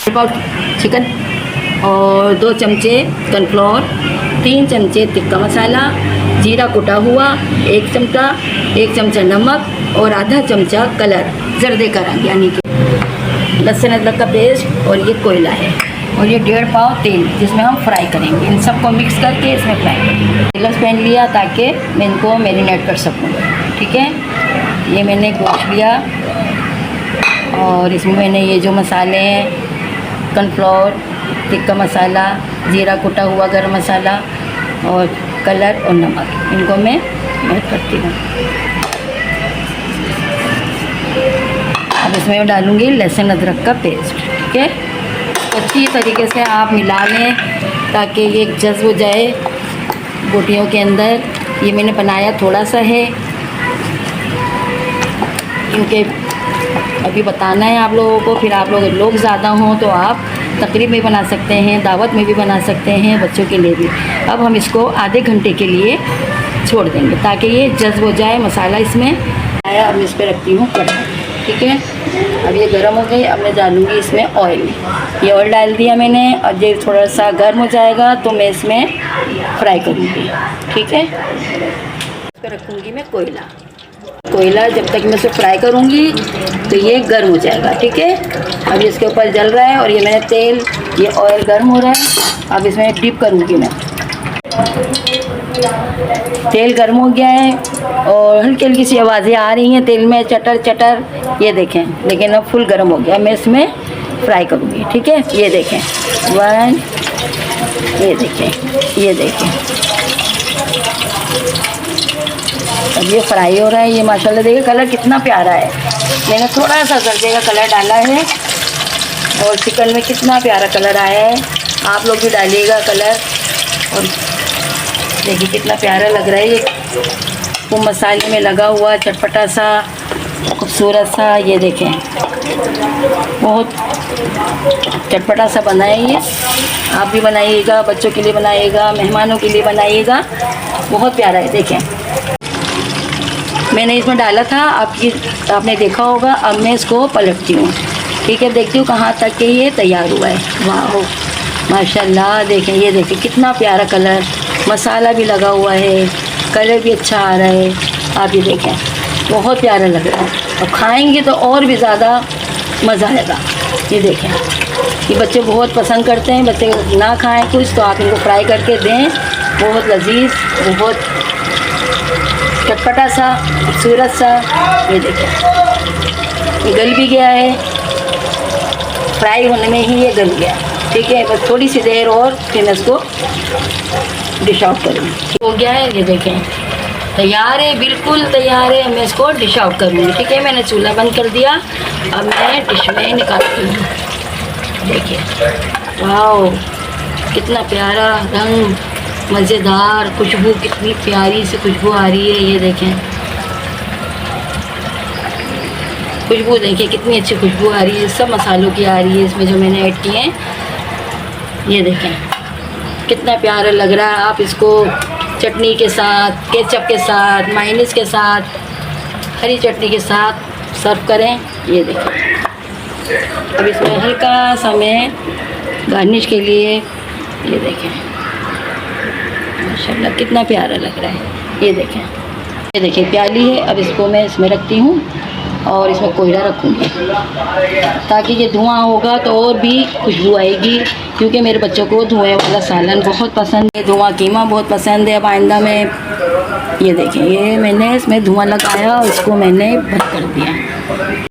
Chicken और 2 चमचे cornflour, 3 चमचे टिक्का मसाला, जीरा कुटा हुआ 1 चमचा नमक और आधा चमचा कलर जर्दे का रंग यानी कि लहसुन अदरक का पेस्ट। और ये कोयला है और ये 1.5 पाव तेल जिसमें हम फ्राई करेंगे। इन सबको मिक्स करके इसमें फ्राई करेंगे। गिलास पैन लिया ताकि मैं इनको मैरिनेट कर सकूँ। ठीक है, ये मैंने गोश्त लिया और इसमें मैंने ये जो मसाले हैं कॉर्नफ्लोर, टिक्का मसाला, जीरा कुटा हुआ गरम मसाला और कलर और नमक, इनको मैं ऐड करती हूँ। अब इसमें डालूँगी लहसुन अदरक का पेस्ट। ठीक है, अच्छी तरीके से आप मिला लें ताकि ये जज़्ब हो जाए बोटियों के अंदर। ये मैंने बनाया थोड़ा सा है क्योंकि अभी बताना है आप लोगों को। फिर आप लोग ज़्यादा हों तो आप तकरीब में बना सकते हैं, दावत में भी बना सकते हैं, बच्चों के लिए भी। अब हम इसको आधे घंटे के लिए छोड़ देंगे ताकि ये जज़्ब हो जाए मसाला इसमें आया। अब इस पर रखती हूँ कढ़ाई। ठीक है, अब ये गर्म हो गई। अब मैं डालूँगी इसमें ऑयल। ये ऑयल डाल दिया मैंने और ये थोड़ा सा गर्म हो जाएगा तो मैं इसमें फ्राई करूँगी। ठीक है, इस पर रखूँगी मैं कोयला। जब तक मैं इसे फ्राई करूँगी तो ये गर्म हो जाएगा। ठीक है, अब इसके ऊपर जल रहा है और ये मैंने तेल, ये ऑयल गर्म हो रहा है। अब इसमें डिप करूँगी मैं। तेल गर्म हो गया है और हल्की हल्की सी आवाज़ें आ रही हैं तेल में चटर चटर, ये देखें। लेकिन अब फुल गर्म हो गया। मैं इसमें फ्राई करूँगी। ठीक है, ये देखें 1, ये देखें। अब ये फ्राई हो रहा है। ये माशाल्लाह देखिए कलर कितना प्यारा है। मैंने थोड़ा सा जर्दे का कलर डाला है और चिकन में कितना प्यारा कलर आया है। आप लोग भी डालिएगा कलर। और देखिए कितना प्यारा लग रहा है ये, वो मसाले में लगा हुआ चटपटा सा खूबसूरत सा। ये देखें बहुत चटपटा सा बना है ये। आप भी बनाइएगा, बच्चों के लिए बनाइएगा, मेहमानों के लिए बनाइएगा। बहुत प्यारा है। देखें मैंने इसमें डाला था, आपने देखा होगा। अब मैं इसको पलटती हूँ। ठीक है, देखती हूँ कहाँ तक के ये तैयार हुआ है। वाह माशाल्लाह, देखें ये देखें कितना प्यारा कलर, मसाला भी लगा हुआ है, कलर भी अच्छा आ रहा है। आप ये देखें बहुत प्यारा लग रहा है। और खाएंगे तो और भी ज़्यादा मज़ा आएगा। ये देखें ये बच्चे बहुत पसंद करते हैं। बच्चे ना खाएं कुछ तो आप इनको फ्राई करके दें। बहुत लजीज, बहुत चटपटा सा खूबसूरत सा। ये देखें ये गल भी गया है, फ्राई होने में ही ये गल गया। ठीक है, बस थोड़ी सी देर और फिर मैं इसको डिश आउट करूँगी। हो गया है, ये देखें तैयार है, बिल्कुल तैयार है। मैं इसको डिश आउट करूँगी। ठीक है, मैंने चूल्हा बंद कर दिया। अब मैं डिश में निकालती हूँ। देखिए वाह कितना प्यारा रंग, मज़ेदार खुशबू, कितनी प्यारी सी खुशबू आ रही है। ये देखें खुशबू, देखिए कितनी अच्छी खुशबू आ रही है। सब मसालों की आ रही है इसमें जो मैंने ऐड किए हैं। ये देखें कितना प्यारा लग रहा है। आप इसको चटनी के साथ, केचप के साथ, मायोनीज़ के साथ, हरी चटनी के साथ सर्व करें। ये देखें अब इसमें हल्का सा मैं गार्निश के लिए, ये देखें माशाल्लाह कितना प्यारा लग रहा है। ये देखें प्याली है। अब इसको मैं इसमें रखती हूँ और इसमें कोयला रखूँगी ताकि ये धुआं होगा तो और भी खुशबू आएगी। क्योंकि मेरे बच्चों को धुएँ वाला सालन बहुत पसंद है, धुआं कीमा बहुत पसंद है। अब आइंदा में ये देखें ये मैंने इसमें धुआं लगाया और इसको मैंने बंद कर दिया।